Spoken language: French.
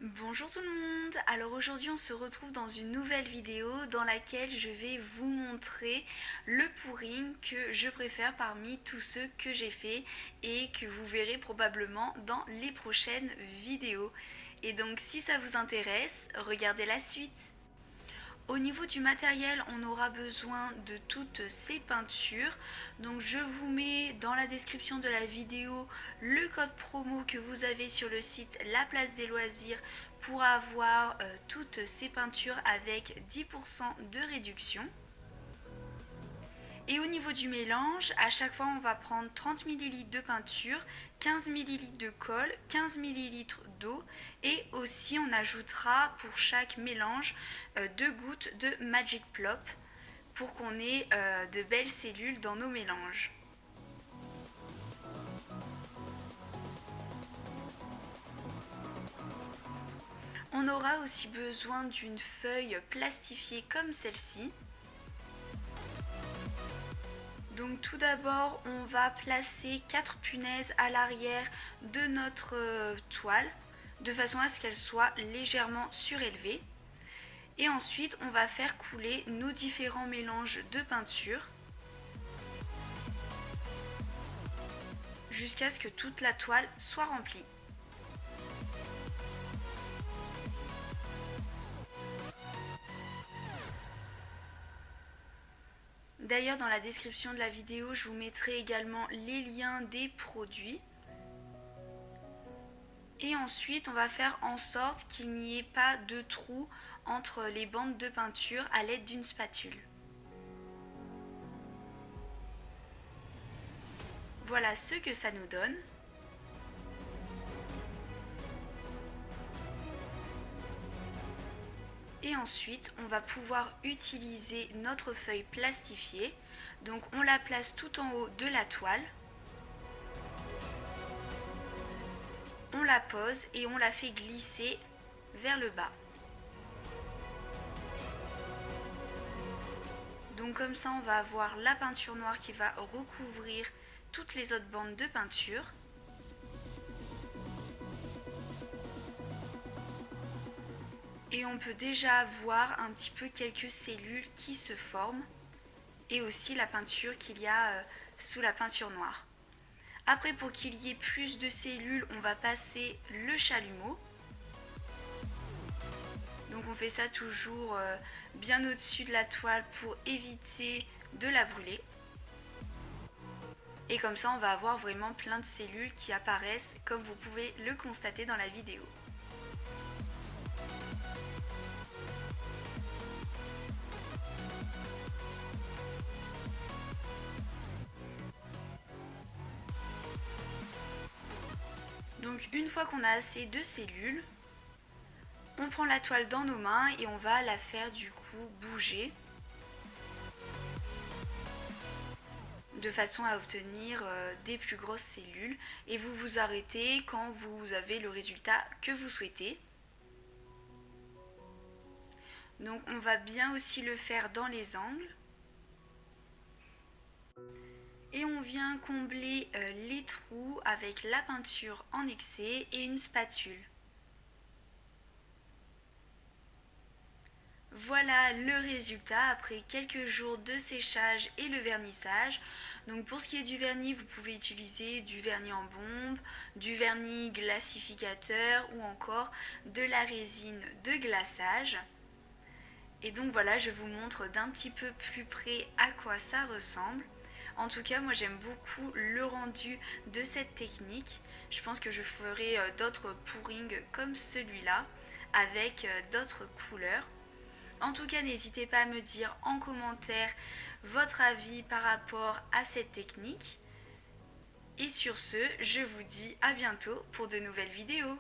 Bonjour tout le monde. Alors aujourd'hui on se retrouve dans une nouvelle vidéo dans laquelle je vais vous montrer le pouring que je préfère parmi tous ceux que j'ai fait et que vous verrez probablement dans les prochaines vidéos. Et donc si ça vous intéresse, regardez la suite. Au niveau du matériel, on aura besoin de toutes ces peintures. Donc je vous mets dans la description de la vidéo le code promo que vous avez sur le site La Place des Loisirs pour avoir toutes ces peintures avec 10% de réduction. Et au niveau du mélange, à chaque fois on va prendre 30 ml de peinture, 15 ml de colle, 15 ml d'eau et aussi on ajoutera pour chaque mélange 2 gouttes de Magic Plop pour qu'on ait de belles cellules dans nos mélanges. On aura aussi besoin d'une feuille plastifiée comme celle-ci. Donc tout d'abord, on va placer 4 punaises à l'arrière de notre toile de façon à ce qu'elles soient légèrement surélevées. Et ensuite, on va faire couler nos différents mélanges de peinture jusqu'à ce que toute la toile soit remplie. D'ailleurs, dans la description de la vidéo, je vous mettrai également les liens des produits. Et ensuite, on va faire en sorte qu'il n'y ait pas de trou entre les bandes de peinture à l'aide d'une spatule. Voilà ce que ça nous donne. Et ensuite, on va pouvoir utiliser notre feuille plastifiée. Donc on la place tout en haut de la toile. On la pose et on la fait glisser vers le bas. Donc comme ça, on va avoir la peinture noire qui va recouvrir toutes les autres bandes de peinture. Et on peut déjà voir un petit peu quelques cellules qui se forment et aussi la peinture qu'il y a sous la peinture noire. Après, pour qu'il y ait plus de cellules, on va passer le chalumeau. Donc on fait ça toujours bien au-dessus de la toile pour éviter de la brûler. Et comme ça, on va avoir vraiment plein de cellules qui apparaissent comme vous pouvez le constater dans la vidéo. Donc une fois qu'on a assez de cellules, on prend la toile dans nos mains et on va la faire du coup bouger de façon à obtenir des plus grosses cellules et vous vous arrêtez quand vous avez le résultat que vous souhaitez. Donc on va bien aussi le faire dans les angles. Et on vient combler les trous avec la peinture en excès et une spatule. Voilà le résultat après quelques jours de séchage et le vernissage. Donc pour ce qui est du vernis, vous pouvez utiliser du vernis en bombe, du vernis glacificateur ou encore de la résine de glaçage. Et donc voilà, je vous montre d'un petit peu plus près à quoi ça ressemble. En tout cas, moi j'aime beaucoup le rendu de cette technique. Je pense que je ferai d'autres pourrings comme celui-là avec d'autres couleurs. En tout cas, n'hésitez pas à me dire en commentaire votre avis par rapport à cette technique. Et sur ce, je vous dis à bientôt pour de nouvelles vidéos.